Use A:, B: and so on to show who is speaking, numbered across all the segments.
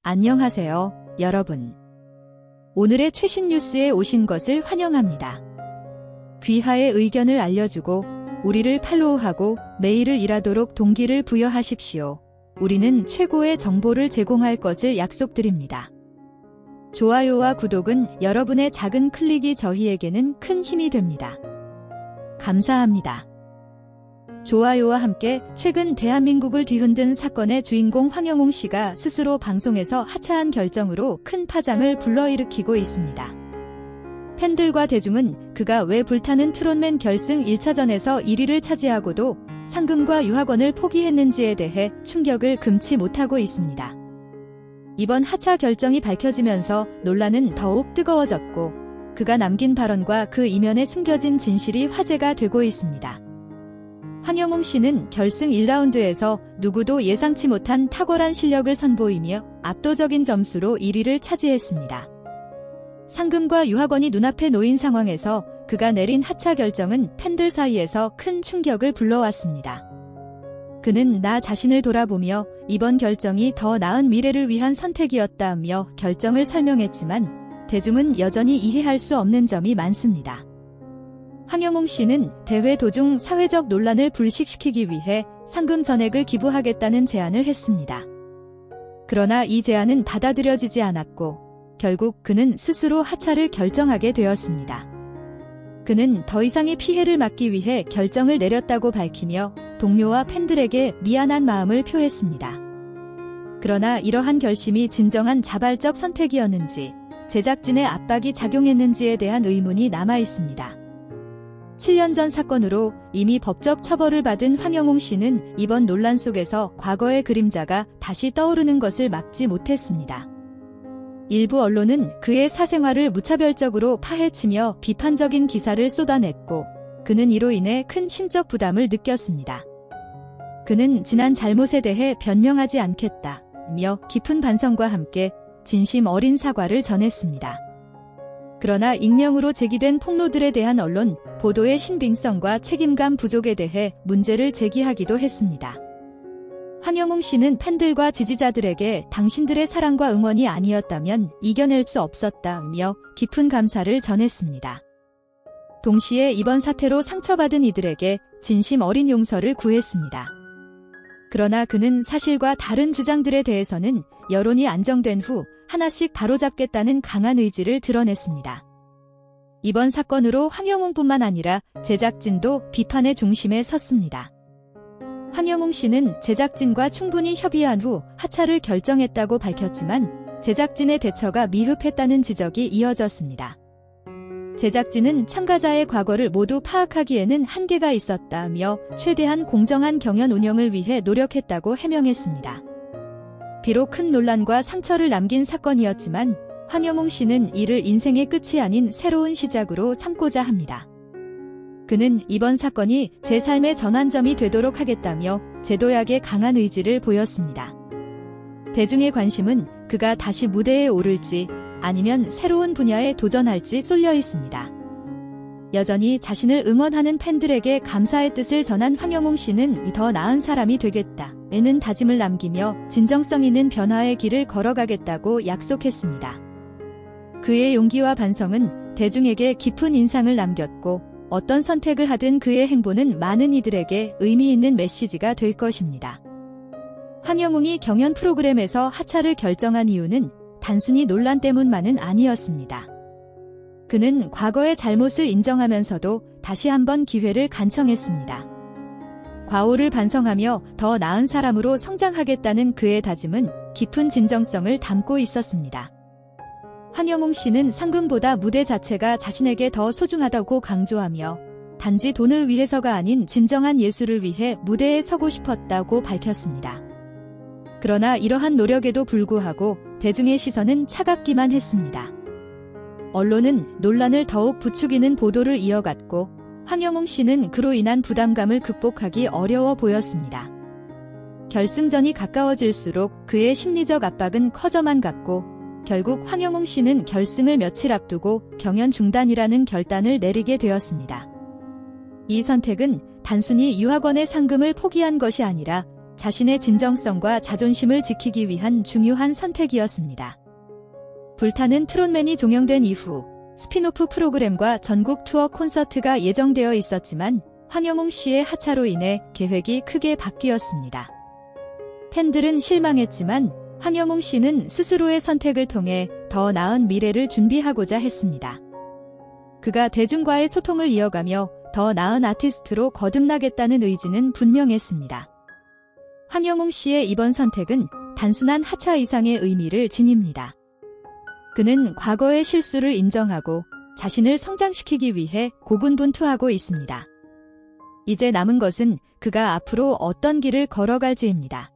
A: 안녕하세요, 여러분. 오늘의 최신 뉴스에 오신 것을 환영합니다. 귀하의 의견을 알려주고 우리를 팔로우하고 메일을 일하도록 동기를 부여하십시오. 우리는 최고의 정보를 제공할 것을 약속드립니다. 좋아요와 구독은 여러분의 작은 클릭이 저희에게는 큰 힘이 됩니다. 감사합니다. 좋아요와 함께 최근 대한민국을 뒤흔든 사건의 주인공 황영웅 씨가 스스로 방송에서 하차한 결정으로 큰 파장을 불러일으키고 있습니다. 팬들과 대중은 그가 왜 불타는 트롯맨 결승 1차전에서 1위를 차지하고도 상금과 유학원을 포기했는지에 대해 충격을 금치 못하고 있습니다. 이번 하차 결정이 밝혀지면서 논란은 더욱 뜨거워졌고 그가 남긴 발언과 그 이면에 숨겨진 진실이 화제가 되고 있습니다. 황영웅 씨는 결승 1라운드에서 누구도 예상치 못한 탁월한 실력을 선보이며 압도적인 점수로 1위를 차지했습니다. 상금과 유학원이 눈앞에 놓인 상황에서 그가 내린 하차 결정은 팬들 사이에서 큰 충격을 불러왔습니다. 그는 나 자신을 돌아보며 이번 결정이 더 나은 미래를 위한 선택이었다며 결정을 설명했지만 대중은 여전히 이해할 수 없는 점이 많습니다. 황영웅 씨는 대회 도중 사회적 논란을 불식시키기 위해 상금 전액을 기부하겠다는 제안을 했습니다. 그러나 이 제안은 받아들여지지 않았고 결국 그는 스스로 하차를 결정하게 되었습니다. 그는 더 이상의 피해를 막기 위해 결정을 내렸다고 밝히며 동료와 팬들에게 미안한 마음을 표했습니다. 그러나 이러한 결심이 진정한 자발적 선택이었는지 제작진의 압박이 작용했는지에 대한 의문이 남아 있습니다. 7년 전 사건으로 이미 법적 처벌을 받은 황영웅 씨는 이번 논란 속에서 과거의 그림자가 다시 떠오르는 것을 막지 못했습니다. 일부 언론은 그의 사생활을 무차별적으로 파헤치며 비판적인 기사를 쏟아냈고 그는 이로 인해 큰 심적 부담을 느꼈습니다. 그는 지난 잘못에 대해 변명하지 않겠다며 깊은 반성과 함께 진심 어린 사과를 전했습니다. 그러나 익명으로 제기된 폭로들에 대한 언론 보도의 신빙성과 책임감 부족에 대해 문제를 제기하기도 했습니다. 황영웅 씨는 팬들과 지지자들에게 당신들의 사랑과 응원이 아니었다면 이겨낼 수 없었다며 깊은 감사를 전했습니다. 동시에 이번 사태로 상처받은 이들에게 진심 어린 용서를 구했습니다. 그러나 그는 사실과 다른 주장들에 대해서는 여론이 안정된 후 하나씩 바로잡겠다는 강한 의지를 드러냈습니다. 이번 사건으로 황영웅뿐만 아니라 제작진도 비판의 중심에 섰습니다. 황영웅 씨는 제작진과 충분히 협의한 후 하차를 결정했다고 밝혔지만 제작진의 대처가 미흡했다는 지적이 이어졌습니다. 제작진은 참가자의 과거를 모두 파악하기에는 한계가 있었다며 최대한 공정한 경연 운영을 위해 노력했다고 해명했습니다. 비록 큰 논란과 상처를 남긴 사건이었지만 황영웅 씨는 이를 인생의 끝이 아닌 새로운 시작으로 삼고자 합니다. 그는 이번 사건이 제 삶의 전환점이 되도록 하겠다며 제도약에 강한 의지를 보였습니다. 대중의 관심은 그가 다시 무대에 오를지 아니면 새로운 분야에 도전할지 쏠려 있습니다. 여전히 자신을 응원하는 팬들에게 감사의 뜻을 전한 황영웅 씨는 더 나은 사람이 되겠다는 다짐을 남기며 진정성 있는 변화의 길을 걸어가겠다고 약속했습니다. 그의 용기와 반성은 대중에게 깊은 인상을 남겼고 어떤 선택을 하든 그의 행보는 많은 이들에게 의미 있는 메시지가 될 것입니다. 황영웅이 경연 프로그램에서 하차를 결정한 이유는 단순히 논란 때문만은 아니었습니다. 그는 과거의 잘못을 인정하면서도 다시 한번 기회를 간청했습니다. 과오를 반성하며 더 나은 사람으로 성장하겠다는 그의 다짐은 깊은 진정성을 담고 있었습니다. 황영웅 씨는 상금보다 무대 자체가 자신에게 더 소중하다고 강조하며 단지 돈을 위해서가 아닌 진정한 예술을 위해 무대에 서고 싶었다고 밝혔습니다. 그러나 이러한 노력에도 불구하고 대중의 시선은 차갑기만 했습니다. 언론은 논란을 더욱 부추기는 보도를 이어갔고 황영웅 씨는 그로 인한 부담감을 극복하기 어려워 보였습니다. 결승전이 가까워질수록 그의 심리적 압박은 커져만 갔고 결국 황영웅 씨는 결승을 며칠 앞두고 경연 중단이라는 결단을 내리게 되었습니다. 이 선택은 단순히 유학원의 상금을 포기한 것이 아니라 자신의 진정성과 자존심을 지키기 위한 중요한 선택이었습니다. 불타는 트롯맨이 종영된 이후 스핀오프 프로그램과 전국 투어 콘서트가 예정되어 있었지만 황영웅 씨의 하차로 인해 계획이 크게 바뀌었습니다. 팬들은 실망했지만 황영웅 씨는 스스로의 선택을 통해 더 나은 미래를 준비하고자 했습니다. 그가 대중과의 소통을 이어가며 더 나은 아티스트로 거듭나겠다는 의지는 분명했습니다. 황영웅 씨의 이번 선택은 단순한 하차 이상의 의미를 지닙니다. 그는 과거의 실수를 인정하고 자신을 성장시키기 위해 고군분투하고 있습니다. 이제 남은 것은 그가 앞으로 어떤 길을 걸어갈지입니다.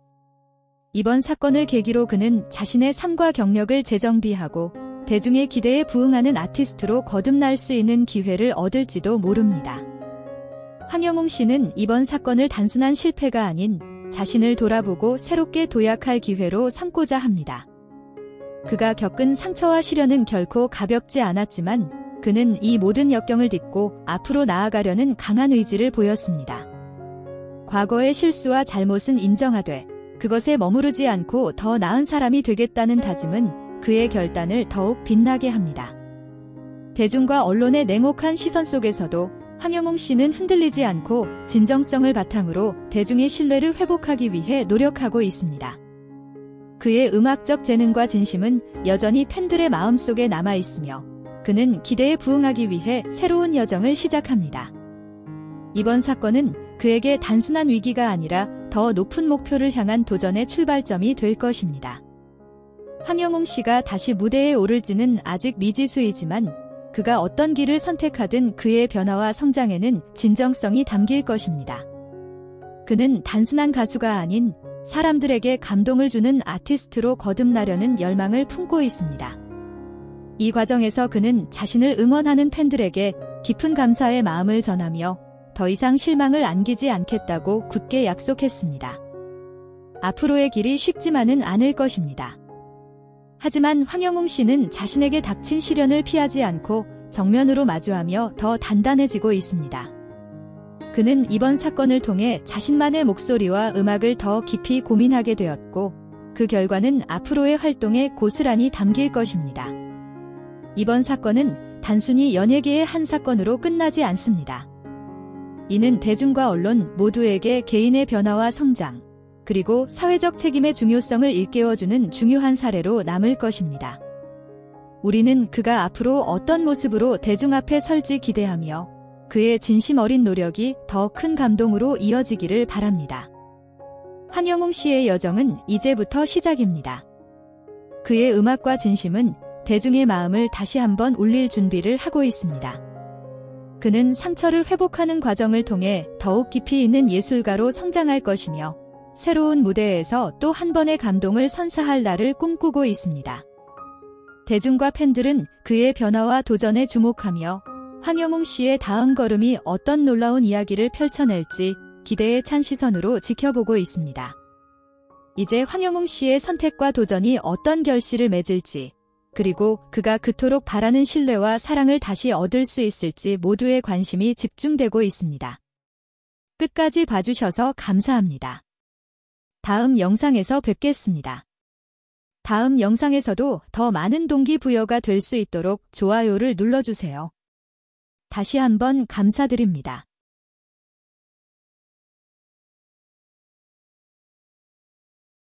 A: 이번 사건을 계기로 그는 자신의 삶과 경력을 재정비하고 대중의 기대에 부응하는 아티스트로 거듭날 수 있는 기회를 얻을지도 모릅니다. 황영웅 씨는 이번 사건을 단순한 실패가 아닌 자신을 돌아보고 새롭게 도약할 기회로 삼고자 합니다. 그가 겪은 상처와 시련은 결코 가볍지 않았지만 그는 이 모든 역경을 딛고 앞으로 나아가려는 강한 의지를 보였습니다. 과거의 실수와 잘못은 인정하되 그것에 머무르지 않고 더 나은 사람이 되겠다는 다짐은 그의 결단을 더욱 빛나게 합니다. 대중과 언론의 냉혹한 시선 속에서도 황영웅 씨는 흔들리지 않고 진정성을 바탕으로 대중의 신뢰를 회복하기 위해 노력하고 있습니다. 그의 음악적 재능과 진심은 여전히 팬들의 마음속에 남아있으며 그는 기대에 부응하기 위해 새로운 여정을 시작합니다. 이번 사건은 그에게 단순한 위기가 아니라 더 높은 목표를 향한 도전의 출발점이 될 것입니다. 황영웅 씨가 다시 무대에 오를지는 아직 미지수이지만 그가 어떤 길을 선택하든 그의 변화와 성장에는 진정성이 담길 것입니다. 그는 단순한 가수가 아닌 사람들에게 감동을 주는 아티스트로 거듭나려는 열망을 품고 있습니다. 이 과정에서 그는 자신을 응원하는 팬들에게 깊은 감사의 마음을 전하며 더 이상 실망을 안기지 않겠다고 굳게 약속했습니다. 앞으로의 길이 쉽지만은 않을 것입니다. 하지만 황영웅 씨는 자신에게 닥친 시련을 피하지 않고 정면으로 마주하며 더 단단해지고 있습니다. 그는 이번 사건을 통해 자신만의 목소리와 음악을 더 깊이 고민하게 되었고 그 결과는 앞으로의 활동에 고스란히 담길 것입니다. 이번 사건은 단순히 연예계의 한 사건으로 끝나지 않습니다. 이는 대중과 언론 모두에게 개인의 변화와 성장, 그리고 사회적 책임의 중요성을 일깨워주는 중요한 사례로 남을 것입니다. 우리는 그가 앞으로 어떤 모습으로 대중 앞에 설지 기대하며 그의 진심 어린 노력이 더 큰 감동으로 이어지기를 바랍니다. 황영웅 씨의 여정은 이제부터 시작입니다. 그의 음악과 진심은 대중의 마음을 다시 한번 울릴 준비를 하고 있습니다. 그는 상처를 회복하는 과정을 통해 더욱 깊이 있는 예술가로 성장할 것이며 새로운 무대에서 또 한 번의 감동을 선사할 날을 꿈꾸고 있습니다. 대중과 팬들은 그의 변화와 도전에 주목하며 황영웅 씨의 다음 걸음이 어떤 놀라운 이야기를 펼쳐낼지 기대에 찬 시선으로 지켜보고 있습니다. 이제 황영웅 씨의 선택과 도전이 어떤 결실을 맺을지, 그리고 그가 그토록 바라는 신뢰와 사랑을 다시 얻을 수 있을지 모두의 관심이 집중되고 있습니다. 끝까지 봐주셔서 감사합니다. 다음 영상에서 뵙겠습니다. 다음 영상에서도 더 많은 동기부여가 될 수 있도록 좋아요를 눌러주세요. 다시 한번 감사드립니다.